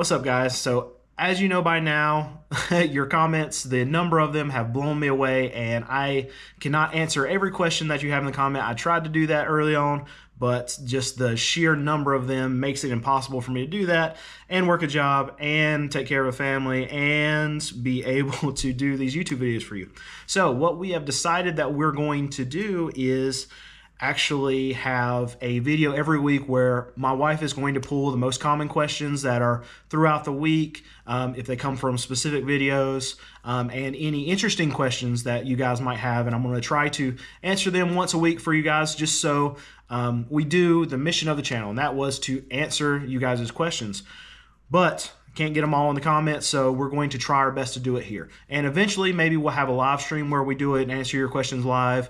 What's up, guys? So as you know by now, your comments, the number of them have blown me away, and I cannot answer every question that you have in the comment. I tried to do that early on, but just the sheer number of them makes it impossible for me to do that and work a job and take care of a family and be able to do these YouTube videos for you. So what we have decided that we're going to do is actually have a video every week where my wife is going to pull the most common questions that are throughout the week, if they come from specific videos, and any interesting questions that you guys might have, and I'm going to try to answer them once a week for you guys, just so we do the mission of the channel, and that was to answer you guys' questions. But can't get them all in the comments, so we're going to try our best to do it here. And eventually, maybe we'll have a live stream where we do it and answer your questions live.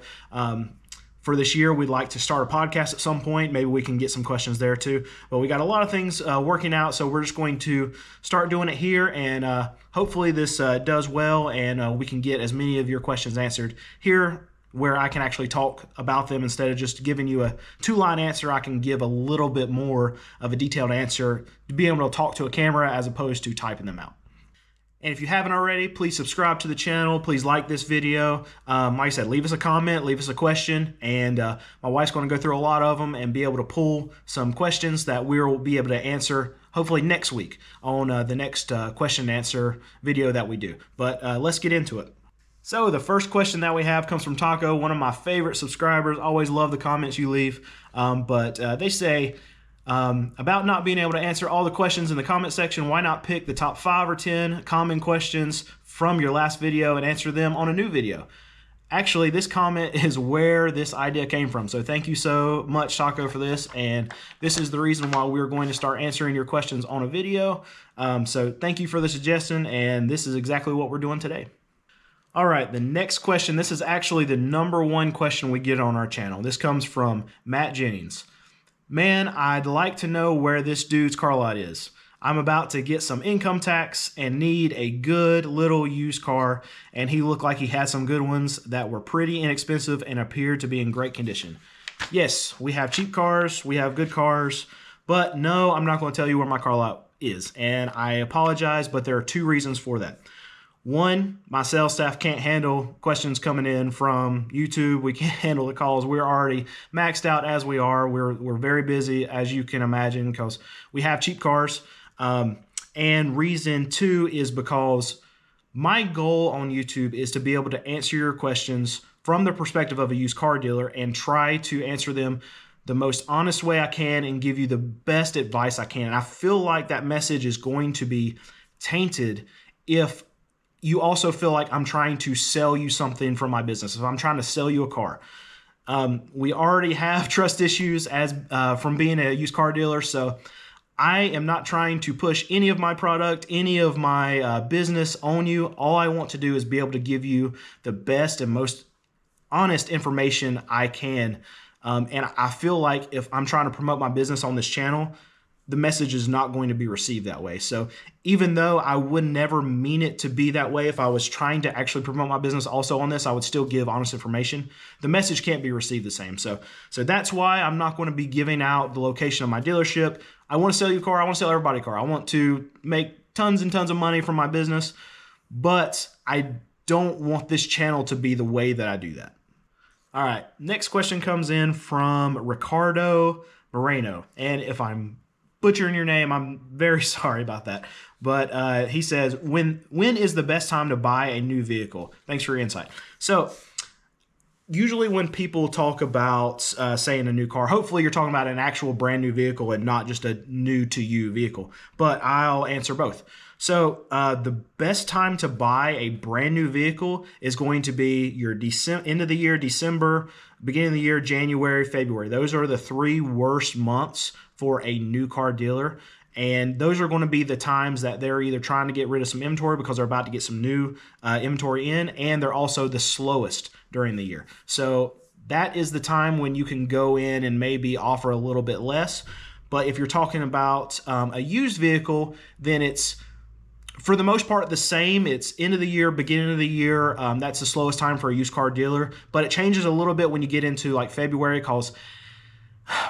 For this year, we'd like to start a podcast at some point. Maybe we can get some questions there too. But we got a lot of things working out, so we're just going to start doing it here, and hopefully this does well, and we can get as many of your questions answered here, where I can actually talk about them instead of just giving you a two-line answer. I can give a little bit more of a detailed answer to be able to talk to a camera as opposed to typing them out. And if you haven't already, please subscribe to the channel. Please like this video. Like I said, leave us a comment, leave us a question, and my wife's going to go through a lot of them and be able to pull some questions that we'll be able to answer hopefully next week on the next question and answer video that we do. But let's get into it. So the first question that we have comes from Taco, one of my favorite subscribers. Always love the comments you leave. But they say, about not being able to answer all the questions in the comment section, why not pick the top 5 or 10 common questions from your last video and answer them on a new video? Actually, this comment is where this idea came from. So thank you so much, Taco, for this. And this is the reason why we're going to start answering your questions on a video. So thank you for the suggestion, and this is exactly what we're doing today. All right, the next question, this is actually the #1 question we get on our channel. This comes from Matt Jennings. Man, I'd like to know where this dude's car lot is. I'm about to get some income tax and need a good little used car, and he looked like he had some good ones that were pretty inexpensive and appeared to be in great condition. Yes, we have cheap cars, we have good cars, but no, I'm not going to tell you where my car lot is, and I apologize, but there are 2 reasons for that. One, my sales staff can't handle questions coming in from YouTube. We can't handle the calls. We're already maxed out as we are. We're very busy, as you can imagine, because we have cheap cars. And reason 2 is because my goal on YouTube is to be able to answer your questions from the perspective of a used car dealer and try to answer them the most honest way I can and give you the best advice I can. And I feel like that message is going to be tainted if you also feel like I'm trying to sell you something from my business. If I'm trying to sell you a car. We already have trust issues as from being a used car dealer, so I am not trying to push any of my product, any of my business on you. All I want to do is be able to give you the best and most honest information I can. And I feel like if I'm trying to promote my business on this channel, the message is not going to be received that way. So even though I would never mean it to be that way, if I was trying to actually promote my business also on this, I would still give honest information. The message can't be received the same. So that's why I'm not going to be giving out the location of my dealership. I want to sell you a car. I want to sell everybody a car. I want to make tons and tons of money from my business, but I don't want this channel to be the way that I do that. All right, next question comes in from Ricardo Moreno. And if I'm butchering your name, I'm very sorry about that. But he says, when is the best time to buy a new vehicle? Thanks for your insight. So usually when people talk about saying a new car, hopefully you're talking about an actual brand new vehicle and not just a new to you vehicle. But I'll answer both. So the best time to buy a brand new vehicle is going to be your end of the year, December, beginning of the year, January, February. Those are the 3 worst months for a new car dealer. And those are going to be the times that they're either trying to get rid of some inventory because they're about to get some new inventory in, and they're also the slowest during the year. So that is the time when you can go in and maybe offer a little bit less. But if you're talking about a used vehicle, then it's for the most part the same. It's end of the year, beginning of the year. That's the slowest time for a used car dealer. But it changes a little bit when you get into like February, because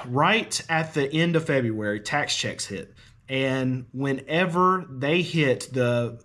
right at the end of February, tax checks hit. And whenever they hit the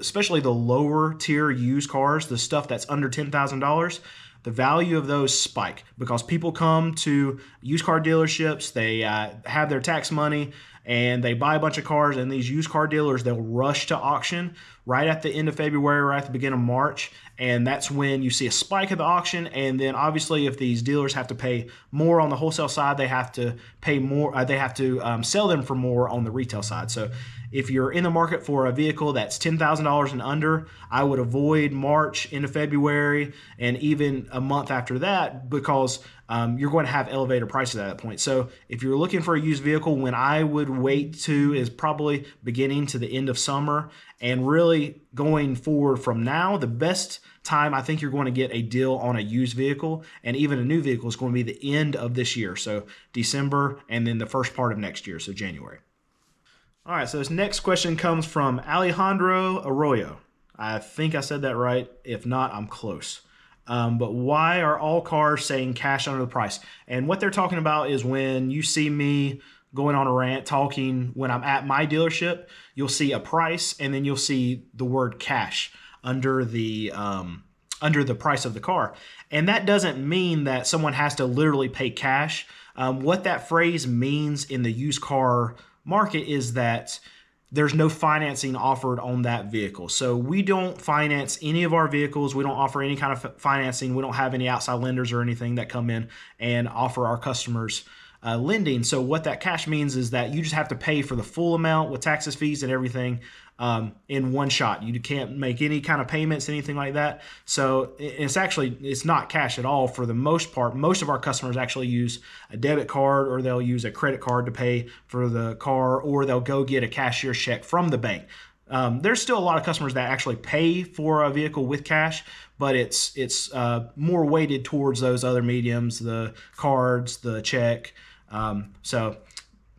especially the lower tier used cars, the stuff that's under $10,000, the value of those spike because people come to used car dealerships. They have their tax money and they buy a bunch of cars, and these used car dealers, they'll rush to auction right at the end of February, right at the beginning of March. And that's when you see a spike of the auction. And then obviously if these dealers have to pay more on the wholesale side, they have to pay more, they have to sell them for more on the retail side. So if you're in the market for a vehicle that's $10,000 and under, I would avoid March into February and even a month after that, because you're going to have elevated prices at that point. So if you're looking for a used vehicle, when I would wait to is probably beginning to the end of summer, and really going forward from now, the best time I think you're going to get a deal on a used vehicle and even a new vehicle is going to be the end of this year. So December and then the first part of next year, so January. All right, so this next question comes from Alejandro Arroyo. I think I said that right. If not, I'm close. But why are all cars saying cash under the price? And what they're talking about is when you see me going on a rant talking when I'm at my dealership, you'll see a price and then you'll see the word cash under the price of the car. And that doesn't mean that someone has to literally pay cash. What that phrase means in the used car market is that there's no financing offered on that vehicle. So we don't finance any of our vehicles. We don't offer any kind of financing. We don't have any outside lenders or anything that come in and offer our customers lending. So what that cash means is that you just have to pay for the full amount with taxes, fees, and everything in one shot. You can't make any kind of payments, anything like that. So it's not cash at all for the most part. Most of our customers actually use a debit card, or they'll use a credit card to pay for the car, or they'll go get a cashier's check from the bank. There's still a lot of customers that actually pay for a vehicle with cash, but it's more weighted towards those other mediums, the cards, the check. So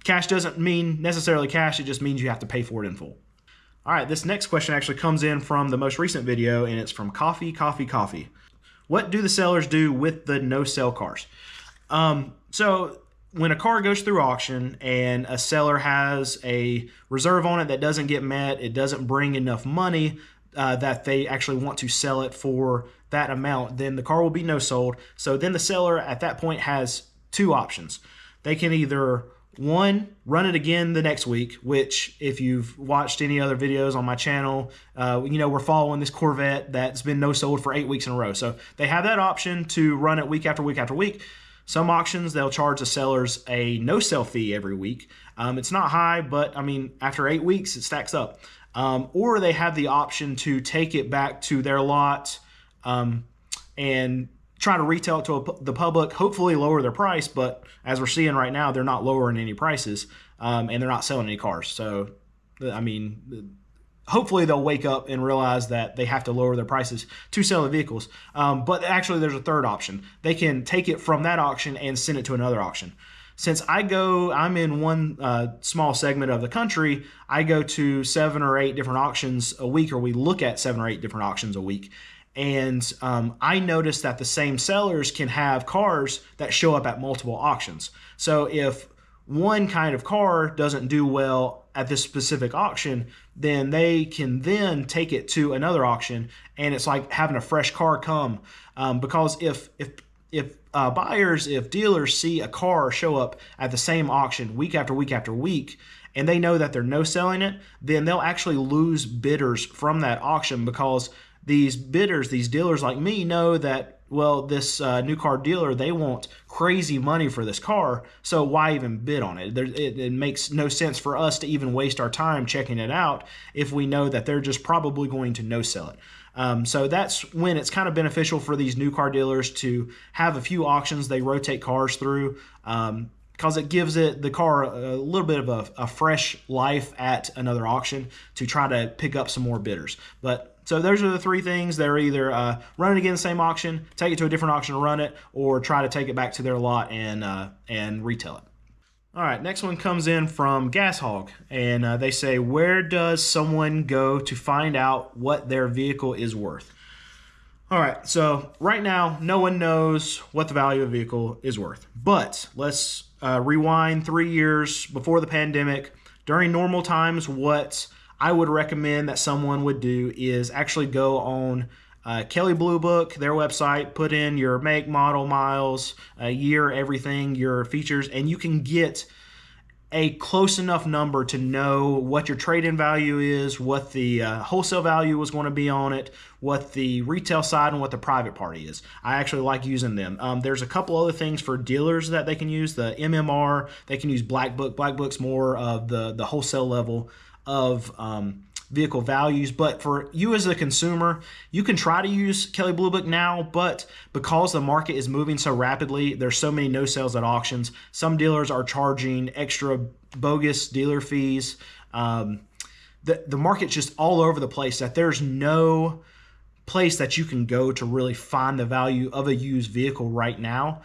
cash doesn't mean necessarily cash. It just means you have to pay for it in full. All right, this next question actually comes in from the most recent video, and it's from Coffee. What do the sellers do with the no-sell cars? So when a car goes through auction and a seller has a reserve on it that doesn't get met, it doesn't bring enough money that they actually want to sell it for that amount, then the car will be no-sold. So then the seller at that point has two options. They can either, one, run it again the next week, which if you've watched any other videos on my channel, we're following this Corvette that's been no-sold for 8 weeks in a row. So they have that option to run it week after week after week. Some auctions, they'll charge the sellers a no-sell fee every week. It's not high, but I mean, after 8 weeks, it stacks up. Or they have the option to take it back to their lot and try to retail it to the public, hopefully lower their price, but as we're seeing right now, they're not lowering any prices, and they're not selling any cars. So, I mean, hopefully they'll wake up and realize that they have to lower their prices to sell the vehicles. But actually, there's a third option. They can take it from that auction and send it to another auction. Since I'm in one small segment of the country, I go to 7 or 8 different auctions a week, or we look at 7 or 8 different auctions a week. And I noticed that the same sellers can have cars that show up at multiple auctions. So if one kind of car doesn't do well at this specific auction, then they can then take it to another auction, and it's like having a fresh car come. Because if dealers see a car show up at the same auction week after week after week, and they know that they're no-selling it, then they'll actually lose bidders from that auction, because these bidders, these dealers like me, know that, well, this new car dealer, they want crazy money for this car, so why even bid on it? It makes no sense for us to even waste our time checking it out if we know that they're just probably going to no-sell it. So that's when it's kind of beneficial for these new car dealers to have a few auctions they rotate cars through, because it gives the car a little bit of a fresh life at another auction to try to pick up some more bidders. So those are the three things. They're either run it again the same auction, take it to a different auction and run it, or try to take it back to their lot and retail it. All right, next one comes in from Gas Hog, and they say, where does someone go to find out what their vehicle is worth? All right, so right now, no one knows what the value of a vehicle is worth. But let's rewind 3 years before the pandemic. During normal times, what I would recommend that someone would do is actually go on Kelley Blue Book, their website, put in your make, model, miles, year, everything, your features, and you can get a close enough number to know what your trade-in value is, what the wholesale value was going to be on it, what the retail side and what the private party is. I actually like using them. There's a couple other things for dealers that they can use. The MMR, they can use Black Book. Black Book's more of the wholesale level of vehicle values, but for you as a consumer, you can try to use Kelley Blue Book now, but because the market is moving so rapidly, there's so many no sales at auctions. Some dealers are charging extra bogus dealer fees. The market's just all over the place that there's no place that you can go to really find the value of a used vehicle right now.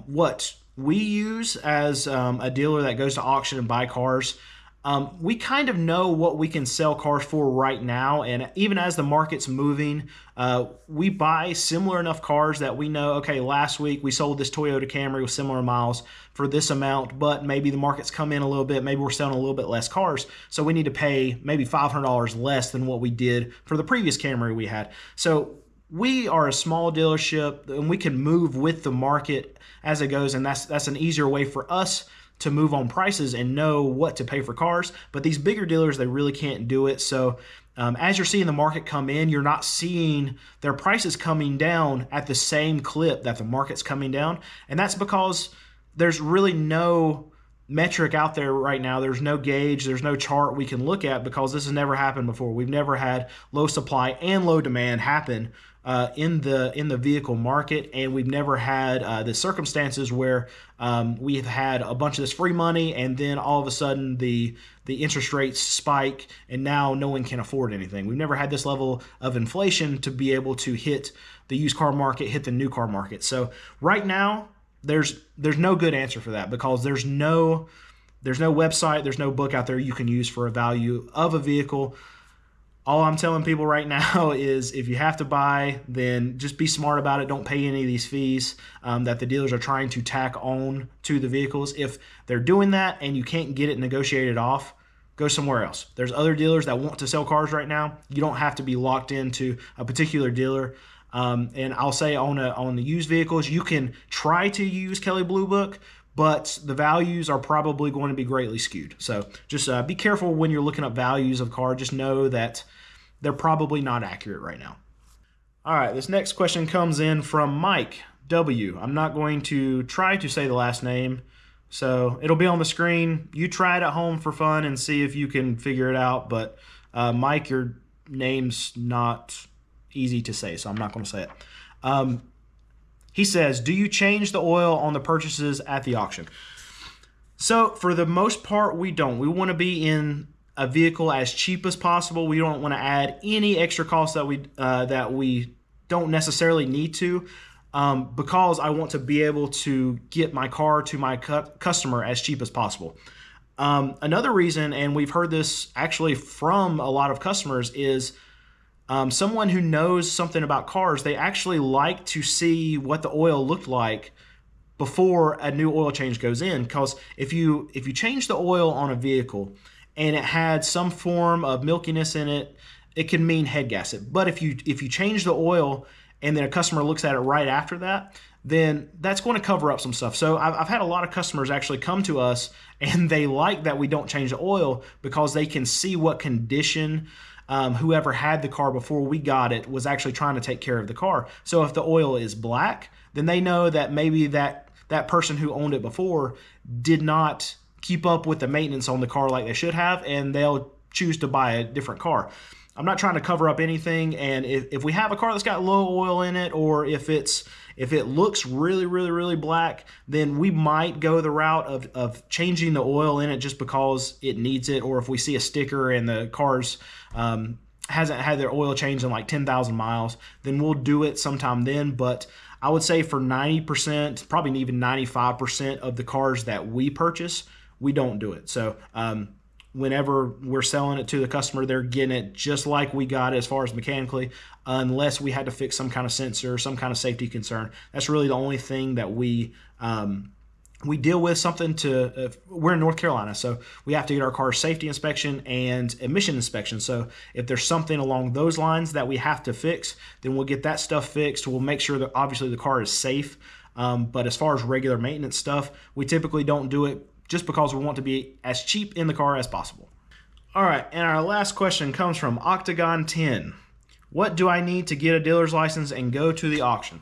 What we use as a dealer that goes to auction and buy cars, we kind of know what we can sell cars for right now, and even as the market's moving, we buy similar enough cars that we know, okay, last week we sold this Toyota Camry with similar miles for this amount, but maybe the market's come in a little bit, maybe we're selling a little bit less cars, so we need to pay maybe $500 less than what we did for the previous Camry we had. So we are a small dealership, and we can move with the market as it goes, and that's an easier way for us to move on prices and know what to pay for cars. But these bigger dealers, they really can't do it. So as you're seeing the market come in, you're not seeing their prices coming down at the same clip that the market's coming down. And that's because there's really no metric out there right now. There's no gauge, there's no chart we can look at, because this has never happened before. We've never had low supply and low demand happen in the vehicle market, and we've never had the circumstances where we've had a bunch of this free money and then all of a sudden the interest rates spike and now no one can afford anything. We've never had this level of inflation to be able to hit the used car market, hit the new car market. So right now there's no good answer for that, because there's no website, there's no book out there you can use for a value of a vehicle. All I'm telling people right now is if you have to buy, then just be smart about it. Don't pay any of these fees that the dealers are trying to tack on to the vehicles. If they're doing that and you can't get it negotiated off, go somewhere else. There's other dealers that want to sell cars right now. You don't have to be locked into a particular dealer. And I'll say on the used vehicles, you can try to use Kelley Blue Book, but the values are probably going to be greatly skewed. So just be careful when you're looking up values of cars. Just know that they're probably not accurate right now. All right, this next question comes in from Mike W. I'm not going to try to say the last name, so it'll be on the screen. You try it at home for fun and see if you can figure it out. But Mike, your name's not easy to say, so I'm not going to say it. He says, do you change the oil on the purchases at the auction? So for the most part, we don't. We want to be in a vehicle as cheap as possible. We don't want to add any extra costs that we don't necessarily need to, because I want to be able to get my car to my customer as cheap as possible. Another reason, and we've heard this actually from a lot of customers, is someone who knows something about cars, they actually like to see what the oil looked like before a new oil change goes in. Because if you change the oil on a vehicle and it had some form of milkiness in it, it can mean head gasket. But if you change the oil and then a customer looks at it right after that, then that's going to cover up some stuff. So I've had a lot of customers actually come to us and they like that we don't change the oil, because they can see what condition whoever had the car before we got it was actually trying to take care of the car. So if the oil is black, then they know that maybe that person who owned it before did not keep up with the maintenance on the car like they should have, and they'll choose to buy a different car. I'm not trying to cover up anything, and if we have a car that's got low oil in it, or if it looks really, really, really black, then we might go the route of changing the oil in it just because it needs it, or if we see a sticker and the car's hasn't had their oil changed in like 10,000 miles, then we'll do it sometime then. But I would say for 90%, probably even 95% of the cars that we purchase, we don't do it. So whenever we're selling it to the customer, they're getting it just like we got it as far as mechanically, unless we had to fix some kind of sensor, some kind of safety concern. That's really the only thing that we we deal with something to, we're in North Carolina, so we have to get our car safety inspection and emission inspection. So if there's something along those lines that we have to fix, then we'll get that stuff fixed. We'll make sure that obviously the car is safe. But as far as regular maintenance stuff, we typically don't do it just because we want to be as cheap in the car as possible. All right, and our last question comes from Octagon 10. What do I need to get a dealer's license and go to the auction?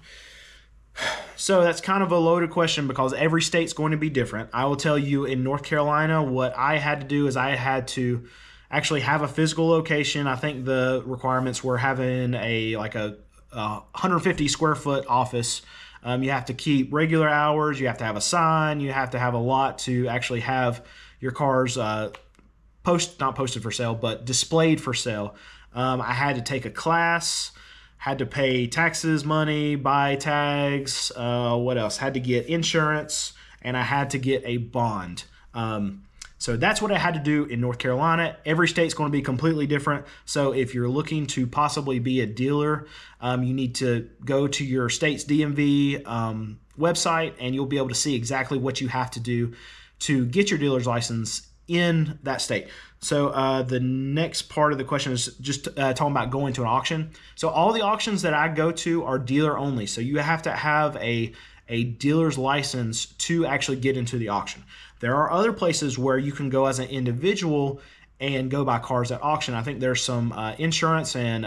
So that's kind of a loaded question because every state's going to be different. I will tell you, in North Carolina, what I had to do is I had to actually have a physical location. I think the requirements were having a 150 square foot office. You have to keep regular hours. You have to have a sign. You have to have a lot to actually have your cars not posted for sale, but displayed for sale. I had to take a class. Had to pay taxes, money, buy tags, what else? Had to get insurance, and I had to get a bond. So that's what I had to do in North Carolina. Every state's going to be completely different. So if you're looking to possibly be a dealer, you need to go to your state's DMV website, and you'll be able to see exactly what you have to do to get your dealer's license in that state. So the next part of the question is just talking about going to an auction. So all the auctions that I go to are dealer only. So you have to have a dealer's license to actually get into the auction. There are other places where you can go as an individual and go buy cars at auction. I think there's some insurance and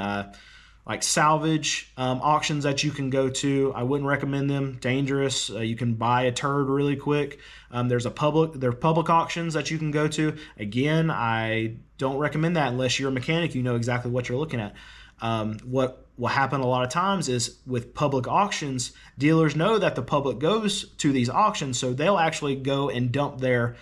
like salvage auctions that you can go to. I wouldn't recommend them. Dangerous. You can buy a turd really quick. There are public auctions that you can go to. Again, I don't recommend that unless you're a mechanic. You know exactly what you're looking at. What will happen a lot of times is with public auctions, dealers know that the public goes to these auctions, so they'll actually go and dump their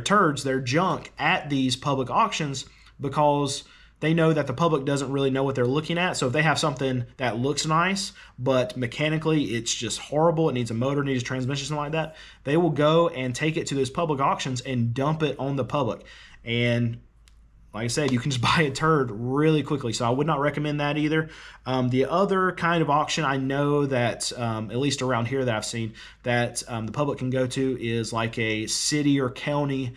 turds, their junk at these public auctions because they know that the public doesn't really know what they're looking at. So if they have something that looks nice, but mechanically it's just horrible, it needs a motor, needs a transmission, something like that, they will go and take it to those public auctions and dump it on the public. And like I said, you can just buy a turd really quickly. So I would not recommend that either. The other kind of auction I know that, at least around here that I've seen, that the public can go to is like a city or county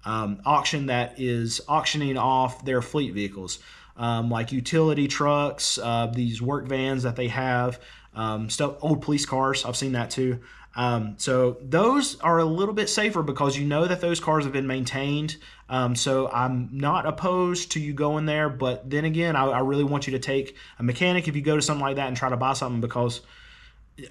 auction that is auctioning off their fleet vehicles, like utility trucks, these work vans that they have, old police cars. I've seen that too. So those are a little bit safer because you know that those cars have been maintained. So I'm not opposed to you going there, but then again, I really want you to take a mechanic if you go to something like that and try to buy something, because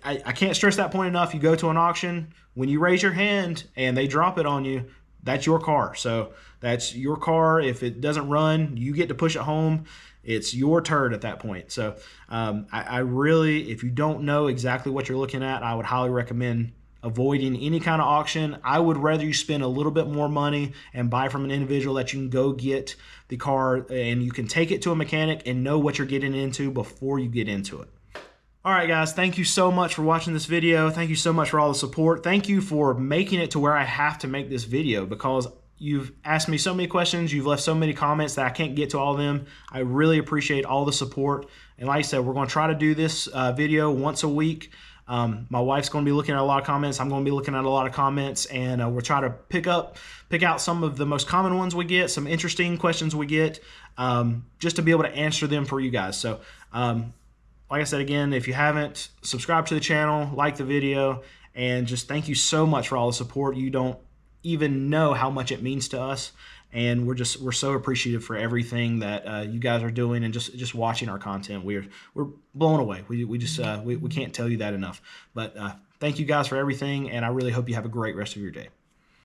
I can't stress that point enough. You go to an auction, when you raise your hand and they drop it on you, that's your car. So that's your car. If it doesn't run, you get to push it home. It's your turd at that point. So I really, if you don't know exactly what you're looking at, I would highly recommend avoiding any kind of auction. I would rather you spend a little bit more money and buy from an individual that you can go get the car and you can take it to a mechanic and know what you're getting into before you get into it. All right, guys, thank you so much for watching this video. Thank you so much for all the support. Thank you for making it to where I have to make this video, because you've asked me so many questions. You've left so many comments that I can't get to all of them. I really appreciate all the support. And like I said, we're going to try to do this video once a week. My wife's going to be looking at a lot of comments. I'm going to be looking at a lot of comments, and we'll try to pick out some of the most common ones we get, some interesting questions we get, just to be able to answer them for you guys. So, like I said, again, if you haven't, subscribe to the channel, like the video, and just thank you so much for all the support. You don't even know how much it means to us, and we're so appreciative for everything that you guys are doing and just watching our content. We're blown away. We can't tell you that enough. But thank you guys for everything, and I really hope you have a great rest of your day.